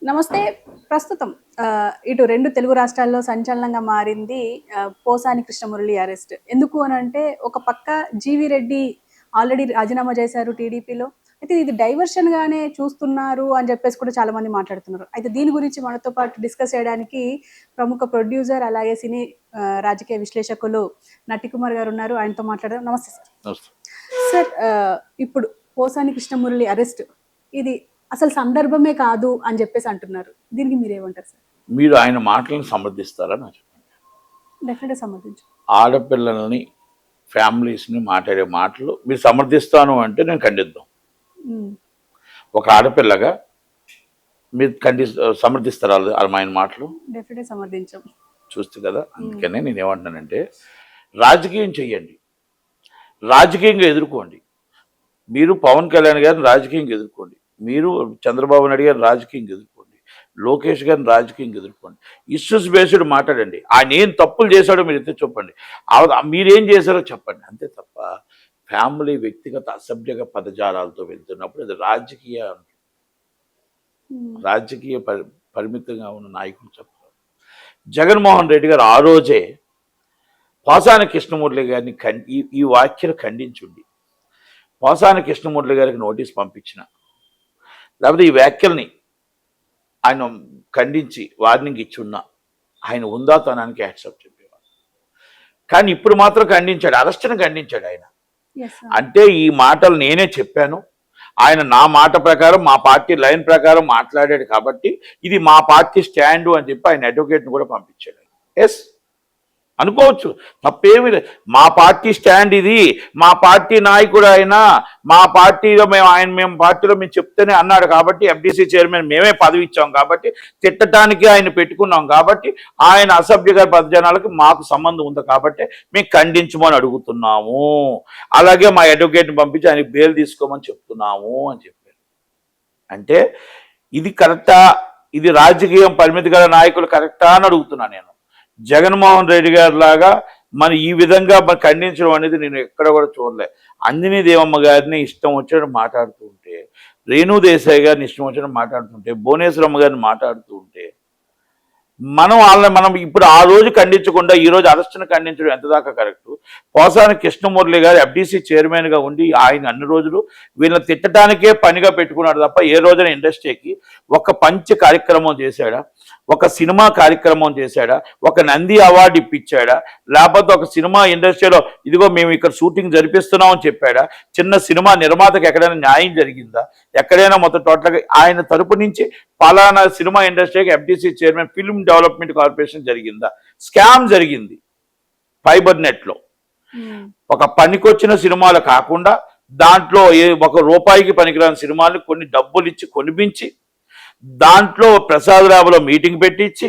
నమస్తే. ప్రస్తుతం ఇటు 2 తెలుగు రాష్ట్రాల్లో సంచలనంగా మారింది పోసాని కృష్ణమురళి అరెస్ట్. ఎందుకు అనంటే ఒక పక్క జీవీ రెడ్డి ఆల్రెడీ రాజీనామా చేశారు టీడీపీలో. అయితే ఇది డైవర్షన్‌గానే చూస్తున్నారు అని చెప్పేసి కూడా చాలామంది మాట్లాడుతున్నారు. అయితే దీని గురించి మనతో పాటు డిస్కస్ చేయడానికి ప్రముఖ ప్రొడ్యూసర్ అలాగే సినీ రాజకీయ విశ్లేషకులు నట్టికుమార్ గారు ఉన్నారు. ఆయనతో మాట్లాడదాం. నమస్తే సార్. నమస్తే. సార్ ఇప్పుడు పోసాని కృష్ణమురళి అరెస్ట్ ఇది అసలు సందర్భమే కాదు అని చెప్పేసి అంటున్నారు. దీనికి మీరేమంటారు సార్? మీరు ఆయన మాటలను సమర్థిస్తారా నాకు చెప్పండి. డెఫినెట్‌గా సమర్థించు. ఆడపిల్లల్ని ఫ్యామిలీస్ని మాట్లాడే మాటలు మీరు సమర్థిస్తాను అంటే నేను ఖండిద్దాం. ఒక ఆడపిల్లగా మీరు సమర్థిస్తారా ఆయన మాటలు? డెఫినెట్‌గా సమర్థించాం. చూస్తే కదా, అందుకనే నేను ఏమంటున్నానంటే రాజకీయం చెయ్యండి, రాజకీయంగా ఎదుర్కోండి. మీరు పవన్ కళ్యాణ్ గారిని రాజకీయంగా ఎదుర్కోండి, మీరు చంద్రబాబు నాయుడు గారిని రాజకీయంగా ఎదుర్కోండి, లోకేష్ గారిని రాజకీయంగా ఎదుర్కోండి. ఇష్యూస్ బేస్డ్ మాట్లాడండి. ఆయన ఏం తప్పులు చేశాడో మీరు ఎత్తి చెప్పండి, మీరేం చేశారో చెప్పండి. అంతే తప్ప ఫ్యామిలీ వ్యక్తిగత అసభ్యక పదజాలాలతో వెళ్తున్నప్పుడు అది రాజకీయ పరిమితంగా ఉన్న నాయకులు చెప్పారు. జగన్మోహన్ రెడ్డి గారు ఆ రోజే పోసాని కృష్ణమురళి గారిని ఈ వ్యాఖ్యలు ఖండించుండి పోసాని కృష్ణమురళి గారికి నోటీస్ పంపించిన, లేకపోతే ఈ వ్యాఖ్యల్ని ఆయన ఖండించి వార్నింగ్ ఇచ్చున్నా ఆయన ఉందాతనానికి యాక్సెప్ట్ చెప్పేవాడు. కానీ ఇప్పుడు మాత్రం ఖండించాడు, అరెస్ట్ని ఖండించాడు ఆయన. అంటే ఈ మాటలు నేనే చెప్పాను, ఆయన నా మాట ప్రకారం మా పార్టీ లైన్ ప్రకారం మాట్లాడాడు కాబట్టి ఇది మా పార్టీ స్టాండు అని చెప్పి ఆయన అడ్వకేట్ని కూడా పంపించాడు. ఎస్ అనుకోవచ్చు, తప్పేమీ లేదు. మా పార్టీ స్టాండ్ ఇది, మా పార్టీ నాయకుడు ఆయన, మా పార్టీలో మేము పార్టీలో మేము చెప్తేనే అన్నాడు కాబట్టి ఎఫ్డీసీ చైర్మన్ మేమే పదవి ఇచ్చాం కాబట్టి తిట్టడానికి ఆయన పెట్టుకున్నాం కాబట్టి ఆయన అసభ్యకర పదజనాలకు మాకు సంబంధం ఉంది కాబట్టి మేము ఖండించమని అడుగుతున్నాము, అలాగే మా అడ్వకేట్ని పంపించి ఆయనకి బెయిల్ తీసుకోమని చెప్తున్నాము అని చెప్పారు. అంటే ఇది కరెక్టా, ఇది రాజకీయం పరిమితి గల నాయకులు కరెక్టా అని అడుగుతున్నాను నేను. జగన్మోహన్ రెడ్డి గారి లాగా ఈ విధంగా ఖండించడం అనేది నేను ఎక్కడ కూడా చూడలే. అంజనీ దేవమ్మ గారిని ఇష్టం వచ్చినట్టు మాట్లాడుతూ ఉంటే, రేణు దేశాయ్ గారిని ఇష్టం వచ్చినట్టు మాట్లాడుతుంటే, భువనేశ్వరమ్మ గారిని మాట్లాడుతూ ఉంటే మనం ఇప్పుడు ఆ రోజు ఖండించకుండా ఈ రోజు అరెస్ట్ను ఖండించడం ఎంత దాకా కరెక్ట్? పోసాని కృష్ణమురళి గారు ఎఫ్డీసీ చైర్మన్గా ఉండి ఆయన అన్ని రోజులు వీళ్ళని తిట్టడానికే పనిగా పెట్టుకున్నాడు తప్ప ఏ రోజున ఇండస్ట్రీకి ఒక పంచ్ కార్యక్రమం చేశాడా, ఒక సినిమా కార్యక్రమం చేశాడా, ఒక నంది అవార్డు ఇప్పించాడా, లేకపోతే ఒక సినిమా ఇండస్ట్రీలో ఇదిగో మేము ఇక్కడ షూటింగ్ జరిపిస్తున్నామని చెప్పాడా, చిన్న సినిమా నిర్మాతకు ఎక్కడైనా న్యాయం జరిగిందా, ఎక్కడైనా మొత్తం టోటల్గా ఆయన తరపు నుంచి పలానా సినిమా ఇండస్ట్రీకి FDC chairman film development corporation జరిగిందా? స్కామ్ జరిగింది ఫైబర్ నెట్లో. ఒక పనికొచ్చిన సినిమాలు కాకుండా దాంట్లో ఒక రూపాయికి పనికిరాని సినిమాలు కొన్ని డబ్బులు ఇచ్చి కొనిపించి దాంట్లో ప్రసాద్ ల్యాబ్లో మీటింగ్ పెట్టించి,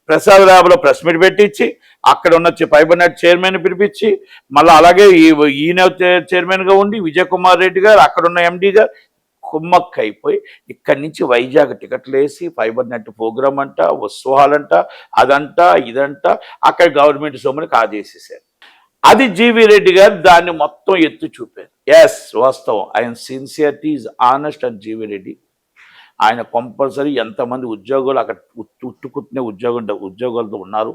ప్రసాద్ ల్యాబ్లో ప్రెస్ మీట్ పెట్టించి, అక్కడ ఉన్న ఫైబర్ నెట్ చైర్మన్ పిలిపించి, మళ్ళీ అలాగే ఈయన చైర్మన్గా ఉండి విజయ్ కుమార్ రెడ్డి గారు అక్కడ ఉన్న ఎండీ గారు కుమ్మక్క అయిపోయి ఇక్కడి నుంచి వైజాగ్ టికెట్లు వేసి ఫైబర్ నెట్ ప్రోగ్రామ్ అంట, ఉత్సవాలంట, అదంట ఇదంట, అక్కడ గవర్నమెంట్ సొమ్ముని కాజేసేసారు. అది జీవీ రెడ్డి గారు దాన్ని మొత్తం ఎత్తు చూపారు. ఎస్, వాస్తవం, ఆయన sincerity is honest and GV Reddy. ఆయన కంపల్సరీ ఎంతమంది ఉద్యోగులు అక్కడ ఉట్టుకుట్టిన ఉద్యోగులతో ఉన్నారు,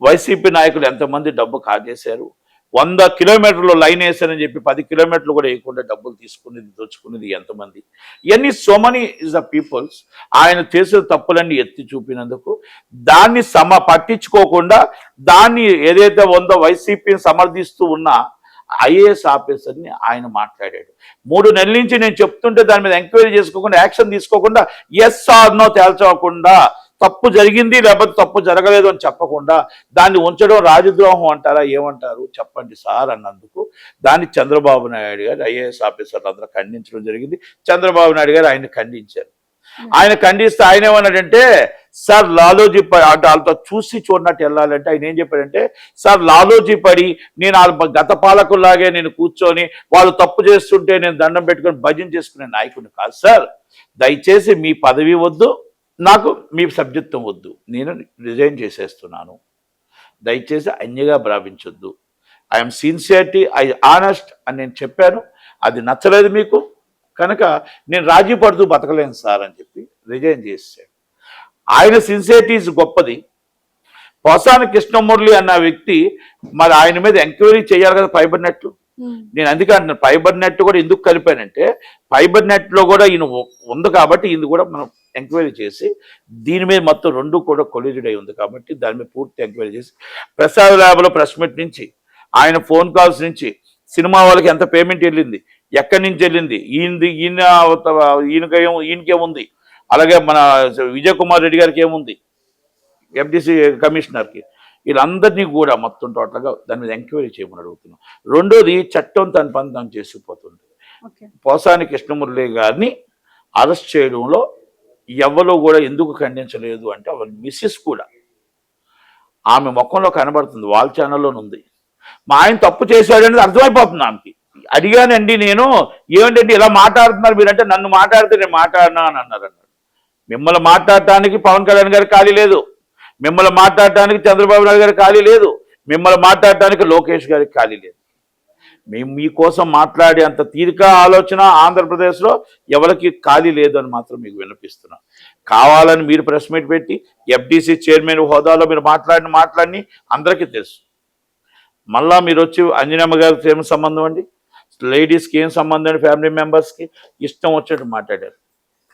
వైసీపీ నాయకులు ఎంతమంది డబ్బు కాజేశారు, 100 కిలోమీటర్లు లైన్ వేసారని చెప్పి 10 కిలోమీటర్లు కూడా వేయకుండా డబ్బులు తీసుకునేది దోచుకునేది ఎంతమంది. ఇవన్నీ so money is the people's. ఆయన చేసే తప్పులన్నీ ఎత్తి చూపినందుకు దాన్ని పట్టించుకోకుండా దాన్ని ఏదైతే ఉందో వైసీపీని సమర్థిస్తూ ఉన్న ఐఏఎస్ ఆఫీసర్ని ఆయన మాట్లాడాడు. 3 నెలల నుంచి నేను చెప్తుంటే దాని మీద ఎంక్వైరీ చేసుకోకుండా, యాక్షన్ తీసుకోకుండా, ఎస్ ఆర్ నో తేల్చకుండా, తప్పు జరిగింది లేకపోతే తప్పు జరగలేదు అని చెప్పకుండా దాన్ని ఉంచడం రాజద్రోహం అంటారా, ఏమంటారు చెప్పండి సార్ అన్నందుకు దాన్ని చంద్రబాబు నాయుడు గారు ఐఏఎస్ ఆఫీసర్లు అందరూ ఖండించడం జరిగింది. చంద్రబాబు నాయుడు గారు ఆయన ఖండించారు. ఆయన ఖండిస్తే ఆయన ఏమన్నాడంటే, సార్ లాలోజీ వాళ్ళతో చూసి చూడనట్టు వెళ్ళాలంటే ఆయన ఏం చెప్పాడంటే, సార్ లాలోజీ పడి నేను గత పాలకుల్లాగే నేను కూర్చొని వాళ్ళు తప్పు చేస్తుంటే నేను దండం పెట్టుకొని భజన చేసుకునే నాయకుడిని కాదు సార్, దయచేసి మీ పదవి వద్దు, నాకు మీ సభ్యత్వం వద్దు, నేను రిజైన్ చేసేస్తున్నాను, దయచేసి అన్యగా భావించొద్దు, ఐఎమ్ సిన్సియరిటీ, ఐ ఆనెస్ట్ అని నేను చెప్పాను, అది నచ్చలేదు మీకు కనుక నేను రాజీ పడుతూ బతకలేను సార్ అని చెప్పి రిజైన్ చేశాడు. ఆయన సిన్సియరిటీ గొప్పది. పోసాని కృష్ణమురళి అన్న వ్యక్తి మరి ఆయన మీద ఎంక్వైరీ చేయాలి కదా ఫైబర్ నెట్. నేను అందుకే అంటున్నాను ఫైబర్ నెట్ కూడా ఎందుకు కలిపానంటే ఫైబర్ నెట్ లో కూడా ఈయన ఉంది కాబట్టి ఇది కూడా మనం ఎంక్వైరీ చేసి దీని మీద మొత్తం రెండు కూడా కొలిజెడ్ అయి ఉంది కాబట్టి దాని మీద పూర్తి ఎంక్వైరీ చేసి ప్రసాద్ ల్యాబ్లో ప్రెస్ మీట్ నుంచి ఆయన ఫోన్ కాల్స్ నుంచి సినిమా వాళ్ళకి ఎంత పేమెంట్ వెళ్ళింది, ఎక్కడి నుంచి వెళ్ళింది, ఈయనకేముంది, అలాగే మన విజయ్ కుమార్ రెడ్డి గారికి ఏముంది, ఎఫ్డిసి కమిషనర్కి, వీళ్ళందరినీ కూడా మొత్తం టోటల్గా దాని మీద ఎంక్వైరీ చేయమని అడుగుతున్నాం. రెండోది చట్టం తన పని తను చేసుకుపోతుంది. పోసాని కృష్ణమురళి గారిని అరెస్ట్ చేయడంలో ఎవరు కూడా ఎందుకు ఖండించలేదు అంటే వాళ్ళ మిస్సెస్ కూడా ఆమె ముఖంలో కనబడుతుంది, వాళ్ళ ఛానల్లోనే ఉంది. మా ఆయన తప్పు చేశాడు అనేది అర్థమైపోతుంది ఆమెకి. అడిగానండి నేను, ఏమిటండి ఇలా మాట్లాడుతున్నారు మీరంటే, నన్ను మాట్లాడితే నేను మాట్లాడినా అని అన్నారు. మిమ్మల్ని మాట్లాడటానికి పవన్ కళ్యాణ్ గారికి ఖాళీ లేదు, మిమ్మల్ని మాట్లాడటానికి చంద్రబాబు నాయుడు గారికి ఖాళీ లేదు, మిమ్మల్ని మాట్లాడటానికి లోకేష్ గారికి ఖాళీ లేదు. మేము మీకోసం మాట్లాడే అంత తీరిక ఆలోచన ఆంధ్రప్రదేశ్లో ఎవరికి ఖాళీ లేదు అని మాత్రం మీకు వినిపిస్తున్నాం. కావాలని మీరు ప్రెస్ మీట్ పెట్టి ఎఫ్డిసి చైర్మన్ హోదాలో మీరు మాట్లాడిని అందరికీ తెలుసు. మళ్ళా మీరు వచ్చి అంజనమ్మ గారికి ఏం సంబంధం అండి, లేడీస్కి ఏం సంబంధం అండి, ఫ్యామిలీ మెంబర్స్కి ఇష్టం వచ్చేట్టు మాట్లాడారు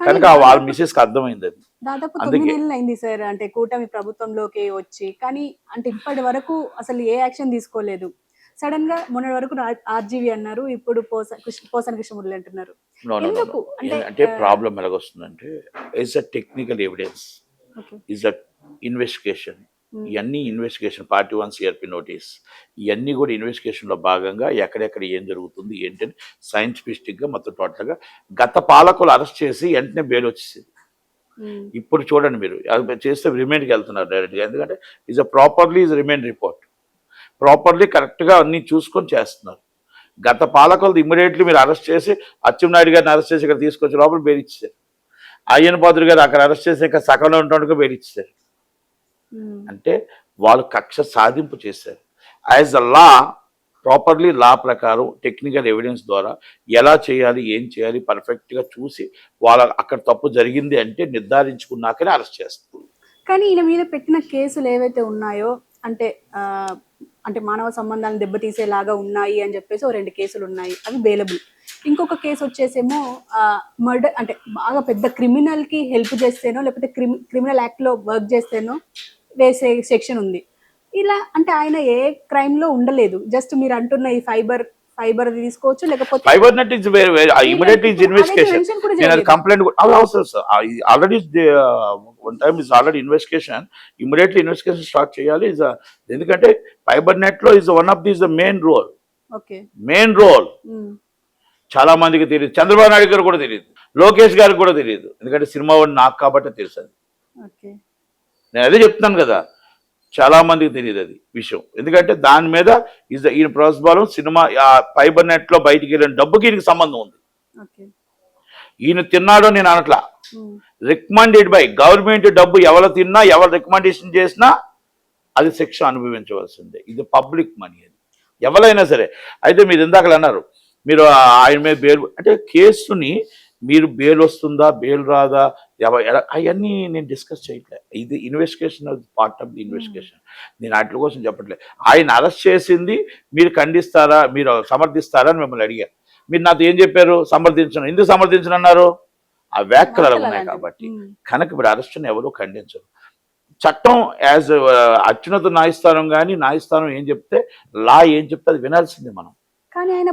కనుక వాళ్ళ మిసెస్కి అర్థమైంది అది. దాదాపు 9 నెలలు అయింది సార్ అంటే కూటమి ప్రభుత్వంలోకి వచ్చి, కానీ అంటే ఇప్పటి వరకు అసలు ఏ యాక్షన్ తీసుకోలేదు. సడన్ గా మొన్నటి వరకు ఆర్జీవి అన్నారు, ఇప్పుడు పోసాని కృష్ణమురళి అంటున్నారు. అంటే ప్రాబ్లం ఎలాగొస్తుందంటే it's a technical evidence, it's a investigation. ఇవన్నీ ఇన్వెస్టిగేషన్, పార్టీ 1 సిఆర్పి నోటీస్, ఇవన్నీ కూడా ఇన్వెస్టిగేషన్లో భాగంగా ఎక్కడెక్కడ ఏం జరుగుతుంది ఏంటని సైంటిఫిస్టిక్గా మొత్తం టోటల్గా గత పాలకులు అరెస్ట్ చేసి వెంటనే బెయిల్ వచ్చేసింది. ఇప్పుడు చూడండి మీరు చేస్తే రిమైండ్కి వెళ్తున్నారు డైరెక్ట్గా, ఎందుకంటే is a properly is remand report, properly కరెక్ట్గా అన్నీ చూసుకొని చేస్తున్నారు. గత పాలకులు ఇమ్మీడియట్లీ మీరు అరెస్ట్ చేసి అచ్చెన్నాయుడు గారిని అరెస్ట్ చేసి ఇక్కడ తీసుకొచ్చి లోపల బెయిల్ ఇచ్చారు, అయ్యన్ పాత్రుడు గారు అక్కడ అరెస్ట్ చేసి ఇక్కడ సకంలో ఉండడానికి బెయిల్ ఇచ్చారు. అంటే వాళ్ళు కక్ష సాధింపు చేశారు. యాజ్ అ లా, ప్రాపర్లీ లా ప్రకారం టెక్నికల్ ఎవిడెన్స్ ద్వారా ఎలా చేయాలి ఏం చేయాలి పర్ఫెక్ట్గా చూసి వాళ్ళ అక్కడ తప్పు జరిగింది అంటే నిర్ధారించుకున్నాకనే అరెస్ట్ చేస్తారు. కానీ ఈయన మీద పెట్టిన కేసులు ఏవైతే ఉన్నాయో అంటే అంటే మానవ సంబంధాలను దెబ్బతీసేలాగా ఉన్నాయి అని చెప్పేసి 2 కేసులు ఉన్నాయి, అవి బెయిలబుల్. ఇంకొక కేసు వచ్చేసేమో మర్డర్, అంటే బాగా పెద్ద క్రిమినల్కి హెల్ప్ చేస్తేనో లేకపోతే క్రిమినల్ యాక్ట్లో వర్క్ చేస్తేనో వేసే సెక్షన్ ఉంది. ఇలా అంటే ఆయన ఏ క్రైమ్ లో ఉండలేదు, జస్ట్ మీరు అంటున్న ఈ ఫైబర్ తీసుకోవచ్చు, లేకపోతే fibre net is immediate is investigation. నేను అది కంప్లైంట్ అవసరం sir, already one time is already investigation, immediately investigation start చేయాలి. ఎందుకంటే ఫైబర్ నెట్ లో is one of this the main role. చాలా మందికి తెలియదు, చంద్రబాబు నాయుడు గారు కూడా తెలియదు, లోకేష్ గారికి కూడా తెలియదు, ఎందుకంటే సినిమా వాడు నాకు కాబట్టి తెలుసు. నేను అదే చెప్తున్నాను కదా, చాలా మందికి తెలియదు అది విషయం, ఎందుకంటే దాని మీద ఈయన ప్రోత్సాహం సినిమా ఫైబర్ నెట్ లో బయటికి వెళ్ళిన డబ్బుకి ఈయనకి సంబంధం ఉంది. ఈయన తిన్నాడో నేను అనట్లా, రికమెండెడ్ బై గవర్నమెంట్ డబ్బు ఎవరు తిన్నా ఎవరు రికమెండేషన్ చేసినా అది శిక్ష అనుభవించవలసిందే. ఇది పబ్లిక్ మనీ, అది ఎవరైనా సరే. అయితే మీరు ఇందాక అన్నారు మీరు ఆయన మీద బెయిల్ అంటే కేసుని మీరు బెయిల్ వస్తుందా బెయిల్ రాదా అవన్నీ నేను డిస్కస్ చేయట్లేదు. ఇది investigation, part of the investigation. నేను వాటి కోసం చెప్పట్లేదు. ఆయన అరెస్ట్ చేసింది మీరు ఖండిస్తారా, మీరు సమర్థిస్తారా అని మిమ్మల్ని అడిగారు. మీరు నాతో ఏం చెప్పారు, సమర్థించను. ఎందుకు సమర్థించను అన్నారు, ఆ వ్యాఖ్యలు అలా ఉన్నాయి కాబట్టి. కనుక ఇప్పుడు అరెస్ట్ని ఎవరూ ఖండించరు. చట్టం యాజ్ అత్యున్నత న్యాయస్థానం కానీ న్యాయస్థానం ఏం చెప్తే, లా ఏం చెప్తే అది వినాల్సిందే.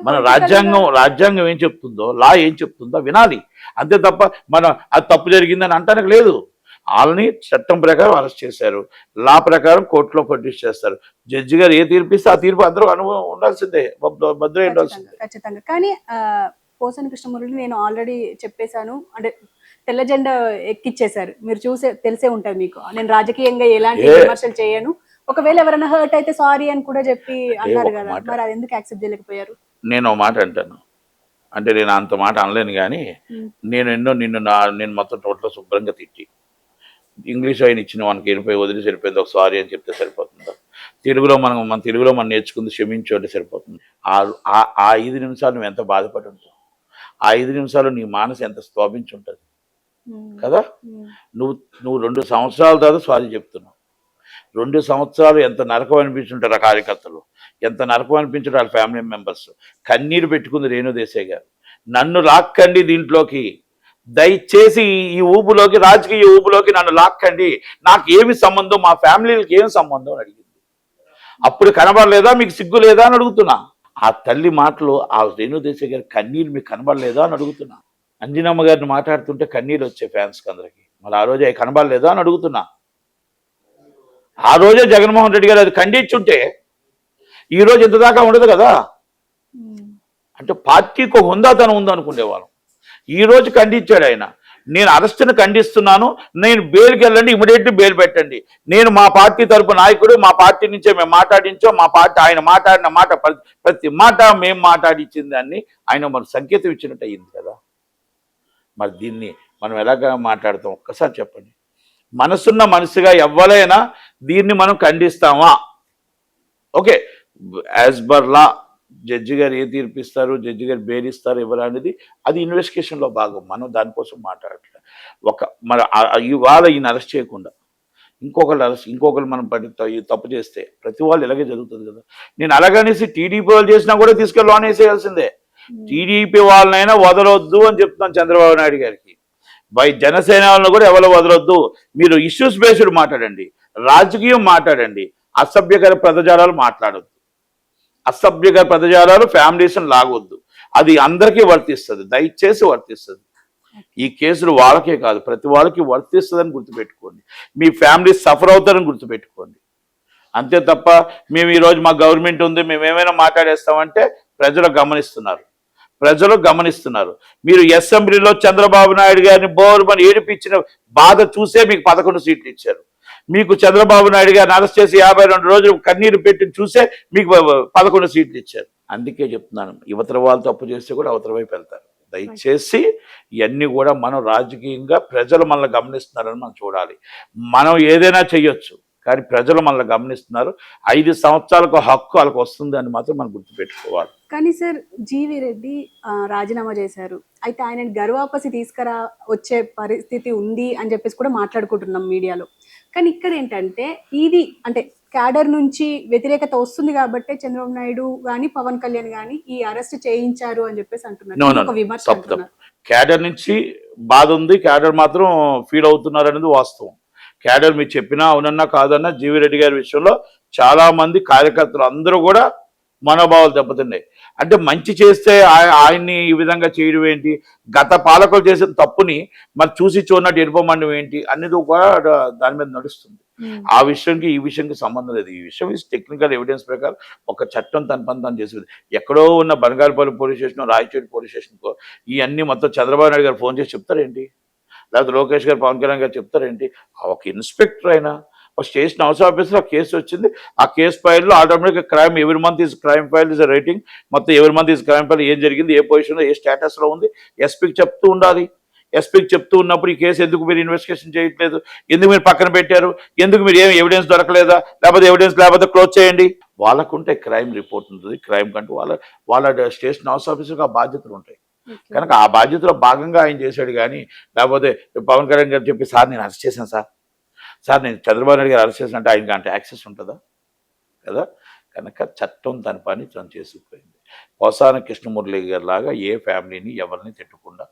మన రాజ్యాంగం ఏం చెప్తుందో, లా ఏం చెప్తుందో వినాలి, అంతే తప్ప మనం అది తప్పు జరిగిందని అంటానికి లేదు. వాళ్ళని చట్టం ప్రకారం అరెస్ట్ చేశారు, లా ప్రకారం కోర్టులో ప్రొడ్యూస్ చేస్తారు. జడ్జి గారు ఏ తీర్పిస్తే ఆ తీర్పు అందరూ అనుభవం ఉండాల్సిందే, భద్ర ఉండాల్సిందే ఖచ్చితంగా. కానీ పోసాని కృష్ణమురళి నేను ఆల్రెడీ చెప్పేశాను, అంటే తెల్ల జెండా ఎక్కిచ్చేశారు, మీరు తెలిసే ఉంటుంది మీకు. నేను రాజకీయంగా ఎలాంటి విమర్శలు చేయను, ఒకవేళ ఎవరైనా హర్ట్ అయితే సారీ అని కూడా చెప్పి అన్నారు కదా, మరి అది ఎందుకు యాక్సెప్ట్ చేయలేకపోయారు? నేను మాట అంటాను, అంటే నేను అంత మాట అనలేను కానీ నేను మొత్తం టోటల్ శుభ్రంగా తిట్టి ఇంగ్లీష్ ఆయన ఇచ్చిన మనకి వెళ్ళిపోయి వదిలి సరిపోయింది, ఒక సారీ అని చెప్తే సరిపోతుందా? మన తెలుగులో మనం నేర్చుకుంది క్షమించు అంటే సరిపోతుంది. ఆ 5 నిమిషాలు నువ్వు ఎంత బాధపడి ఉంటావు, ఆ 5 నిమిషాలు నీ మనసు ఎంత స్తోభించి ఉంటుంది. కదా. నువ్వు నువ్వు 2 సంవత్సరాల తర్వాత సారీ చెప్తున్నావు. 2 సంవత్సరాలు ఎంత నరకం అనిపించుంటారు ఆ కార్యకర్తలు, ఎంత నరకం అనిపించారు వాళ్ళ ఫ్యామిలీ మెంబర్స్. కన్నీరు పెట్టుకుంది రేణుదేశాయ్ గారు. నన్ను లాక్కండి దీంట్లోకి, దయచేసి ఈ ఊపులోకి, రాజకీయ ఊపులోకి నన్ను లాక్కండి, నాకు ఏమి సంబంధం, మా ఫ్యామిలీలకి ఏమి సంబంధం అని అడిగింది. అప్పుడు కనబడలేదా, మీకు సిగ్గు లేదా అని అడుగుతున్నా. ఆ తల్లి మాటలు, ఆ రేణుదేశాయ్ గారి కన్నీరు మీకు కనబడలేదా అని అడుగుతున్నా. అంజనమ్మ గారిని మాట్లాడుతుంటే కన్నీరు వచ్చే ఫ్యాన్స్కి అందరికి, మరి ఆ రోజు అవి కనబడలేదా అని అడుగుతున్నా. ఆ రోజే జగన్మోహన్ రెడ్డి గారు అది ఖండించుంటే ఈ రోజు ఇంత దాకా ఉండదు కదా. అంటే పార్టీకి ఒక హుందాతనం ఉందనుకునేవాళ్ళం. ఈ రోజు ఖండించాడు ఆయన. నేను అరెస్ట్ని ఖండిస్తున్నాను, నేను బెయిల్కి వెళ్ళండి, ఇమీడియట్లీ బెయిల్ పెట్టండి. నేను మా పార్టీ తరపు నాయకుడు, మా పార్టీ నుంచే మేము మాట్లాడించాం, మా పార్టీ ఆయన మాట్లాడిన మాట ప్రతి మాట మేము మాట్లాడించింది దాన్ని ఆయన మరి సంకేతం ఇచ్చినట్టు అయ్యింది కదా. మరి దీన్ని మనం ఎలాగా మాట్లాడతాం ఒక్కసారి చెప్పండి. మనసున్న మనిషిగా ఎవ్వరైనా దీన్ని మనం ఖండిస్తామా? ఓకే, యాజ్ బర్ లా జడ్జి గారు ఏ తీర్పిస్తారు, జడ్జి గారు బెయిల్ ఇస్తారు ఎవరు అనేది అది ఇన్వెస్టిగేషన్లో భాగం. మనం దానికోసం మాట్లాడట్లేదు. మన ఇవాళ ఈయన అరెస్ట్ చేయకుండా ఇంకొకరు మనం తప్పు చేస్తే ప్రతి వాళ్ళు ఇలాగే జరుగుతుంది కదా. నేను అలాగనేసి టీడీపీ వాళ్ళు చేసినా కూడా తీసుకెళ్ళి లోన్ వేసేయాల్సిందే. టీడీపీ వాళ్ళనైనా వదలొద్దు అని చెప్తున్నాను చంద్రబాబు నాయుడు గారికి. జనసేన వాళ్ళని కూడా ఎవరు వదలొద్దు. మీరు ఇష్యూస్ బేస్డ్ మాట్లాడండి, రాజకీయం మాట్లాడండి, అసభ్యకర పదజాలాలు మాట్లాడొద్దు. అసభ్యకర పదజాలాలు ఫ్యామిలీస్ని లాగొద్దు. అది అందరికీ వర్తిస్తుంది, దయచేసి వర్తిస్తుంది. ఈ కేసులు వాళ్ళకే కాదు ప్రతి వాళ్ళకి వర్తిస్తుందని గుర్తుపెట్టుకోండి. మీ ఫ్యామిలీ సఫర్ అవుతారని గుర్తుపెట్టుకోండి. అంతే తప్ప మేము ఈరోజు మా గవర్నమెంట్ ఉంది మేము ఏమైనా మాట్లాడేస్తామంటే ప్రజలు గమనిస్తున్నారు. మీరు అసెంబ్లీలో చంద్రబాబు నాయుడు గారిని బోర్మని ఏడిపించిన బాధ చూసే మీకు 11 సీట్లు ఇచ్చారు. మీకు చంద్రబాబు నాయుడు గారిని అరెస్ట్ చేసి 52 రోజులు కన్నీరు పెట్టి చూసే మీకు 11 సీట్లు ఇచ్చారు. అందుకే చెప్తున్నాను, యువతర వాళ్ళు తప్పు చేస్తే కూడా అవతల వైపు వెళ్తారు. దయచేసి ఇవన్నీ కూడా మనం రాజకీయంగా ప్రజలు మనల్ని గమనిస్తున్నారని మనం చూడాలి. మనం ఏదైనా చెయ్యొచ్చు కానీ ప్రజలు మనల్ని గమనిస్తున్నారు. 5 సంవత్సరాలకు హక్కు వాళ్ళకి వస్తుంది అని మాత్రం మనం గుర్తుపెట్టుకోవాలి. కానీ సార్ జీవి రెడ్డి రాజీనామా చేశారు, అయితే ఆయన గర్వాపసి వచ్చే పరిస్థితి ఉంది అని చెప్పేసి కూడా మాట్లాడుకుంటున్నాం మీడియాలో. కానీ ఇక్కడ ఏంటంటే ఇది అంటే క్యాడర్ నుంచి వ్యతిరేకత వస్తుంది కాబట్టి చంద్రబాబు నాయుడు కానీ పవన్ కళ్యాణ్ కానీ ఈ అరెస్ట్ చేయించారు అని చెప్పేసి అంటున్నారు. క్యాడర్ నుంచి బాధ ఉంది, క్యాడర్ మాత్రం ఫీల్ అవుతున్నారు అనేది వాస్తవం. క్యాడర్ మీరు చెప్పినా అవునన్నా కాదన్నా జీవి రెడ్డి గారి విషయంలో చాలా మంది కార్యకర్తలు అందరూ కూడా మనోభావాలు దెబ్బతిన్నాయి. అంటే మంచి చేస్తే ఆయన్ని ఈ విధంగా చేయడం ఏంటి, గత పాలకులు చేసిన తప్పుని మరి చూసి చూడనట్టు ఎరుపమండం ఏంటి అనేది కూడా దాని మీద నడుస్తుంది. ఆ విషయంకి ఈ విషయంకి సంబంధం లేదు. ఈ విషయం టెక్నికల్ ఎవిడెన్స్ ప్రకారం ఒక చట్టం తన పని తను చేసేది. ఎక్కడో ఉన్న బనగాలపల్లి పోలీస్ స్టేషన్, రాయచోటి పోలీస్ స్టేషన్కో ఇవన్నీ మొత్తం చంద్రబాబు నాయుడు గారు ఫోన్ చేసి చెప్తారేంటి, లేకపోతే లోకేష్ గారు పవన్ కళ్యాణ్ గారు చెప్తారేంటి? ఒక ఇన్స్పెక్టర్ అయినా ఒక స్టేషన్ హౌస్ ఆఫీసర్ ఆ కేసు వచ్చింది, ఆ కేసు ఫైల్లో ఆటోమేటిక్గా క్రైమ్ ఎవరి month is crime file is rating, మొత్తం ఎవరి మంత్ ఈజ్ క్రైమ్ ఫైల్ ఏం జరిగింది, ఏ పొజిషన్లో ఏ స్టేటస్లో ఉంది ఎస్పీకి చెప్తూ ఉండాలి. ఎస్పీకి చెప్తూ ఉన్నప్పుడు ఈ కేసు ఎందుకు మీరు ఇన్వెస్టిగేషన్ చేయట్లేదు, ఎందుకు మీరు పక్కన పెట్టారు, ఎందుకు మీరు ఏం ఎవిడెన్స్ దొరకలేదా, లేకపోతే ఎవిడెన్స్ లేకపోతే క్లోజ్ చేయండి. వాళ్ళకుంటే క్రైమ్ రిపోర్ట్ ఉంటుంది, క్రైమ్ కంటూ వాళ్ళ స్టేషన్ హౌస్ ఆఫీసర్కి ఆ బాధ్యతలు ఉంటాయి. కనుక ఆ బాధ్యతలో భాగంగా ఆయన చేశాడు. కానీ లేకపోతే పవన్ కళ్యాణ్ గారు చెప్పి సార్ నేను అరెస్ట్ చేశాను సార్ నేను చంద్రబాబు నాయుడు గారు అరెస్ట్ చేసినట్టు ఆయనకి అంటే యాక్సెస్ ఉంటుందా కదా. కనుక చట్టం తన పని తను చేసుకుపోయింది. పోసాని కృష్ణమురళి గారి లాగా ఏ ఫ్యామిలీని ఎవరిని తిట్టకుండా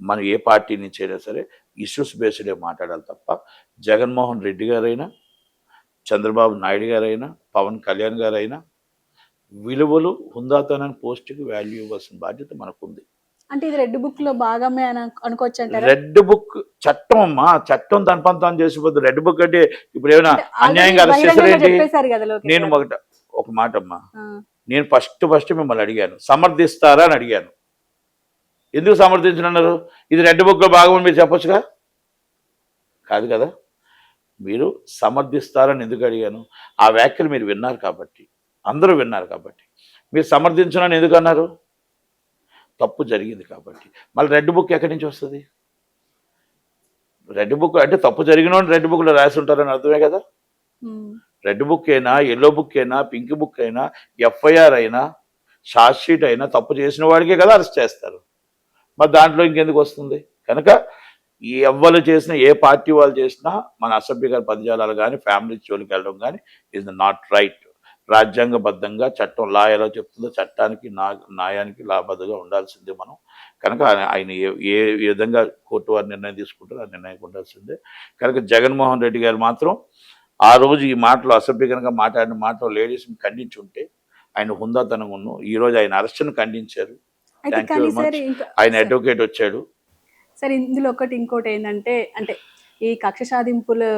మనం ఏ పార్టీ నుంచి అయినా సరే ఇష్యూస్ బేస్డే మాట్లాడాలి తప్ప జగన్మోహన్ రెడ్డి గారైనా చంద్రబాబు నాయుడు గారైనా పవన్ కళ్యాణ్ గారైనా విలువలు హుందాతనాన్ని పోస్ట్కి వాల్యూ ఇవ్వాల్సిన బాధ్యత మనకుంది. అంటే ఇది రెడ్ బుక్ లో భాగమే అనుకోవచ్చు అంటారా? రెడ్ బుక్ చట్టం అమ్మా, చట్టం తన పని తాను చేసిపోతుంది. రెడ్ బుక్ అంటే ఇప్పుడు ఏమైనా అన్యాయంగా అరెస్ట్ చేశారేంటి? నేను ఒక మాట అమ్మా, నేను ఫస్ట్ మిమ్మల్ని అడిగాను సమర్థిస్తారా అని అడిగాను. ఎందుకు సమర్థించనన్నారు? ఇది రెడ్ బుక్ లో భాగం అని మీరు చెప్పొచ్చుగా. కాదు కదా, మీరు సమర్థిస్తారని ఎందుకు అడిగాను? ఆ వ్యాఖ్యలు మీరు విన్నారు కాబట్టి, అందరూ విన్నారు కాబట్టి. మీరు సమర్థించనని ఎందుకు అన్నారు? తప్పు జరిగింది కాబట్టి. మళ్ళీ రెడ్ బుక్ ఎక్కడి నుంచి వస్తుంది? రెడ్ బుక్ అంటే తప్పు జరిగిన రెడ్ బుక్లో రాసి ఉంటారని అర్థమే కదా. రెడ్ బుక్ అయినా, ఎల్లో బుక్ అయినా, పింక్ బుక్ అయినా, ఎఫ్ఐఆర్ అయినా, షార్ట్ షీట్ అయినా తప్పు చేసిన వాడికే కదా అరెస్ట్ చేస్తారు. మరి దాంట్లో ఇంకెందుకు వస్తుంది? కనుక ఎవ్వరు చేసినా, ఏ పార్టీ వాళ్ళు చేసినా మన అసభ్యకర పదజాలాలు కానీ ఫ్యామిలీ జోలికి వెళ్ళడం కానీ ఇస్ నాట్ రైట్. రాజ్యాంగబద్ధంగా చట్టం లా ఎలా చెప్తుందో చట్టానికి న్యాయానికి లాబద్ధగా ఉండాల్సిందే మనం. కనుక ఆయన ఏ విధంగా కోర్టు వారి నిర్ణయం తీసుకుంటారో ఆ నిర్ణయానికి ఉండాల్సిందే. కనుక జగన్మోహన్ రెడ్డి గారు మాత్రం ఆ రోజు ఈ మాటలు అసభ్యకరంగా మాట్లాడిన మాటలు లేడీస్ని ఖండించి ఉంటే ఆయన హుందాతనంగా ఉన్ను. ఈ రోజు ఆయన అరెస్ట్ను ఖండించారు. అయితే థ్యాంక్ యూ కానీ వెరీ సార్ మచ్. ఇంకా ఆయన అడ్వకేట్ వచ్చాడు. సార్ ఇందులో ఇంకోటి ఏంటంటే అంటే ఈ కక్ష సాధింపులు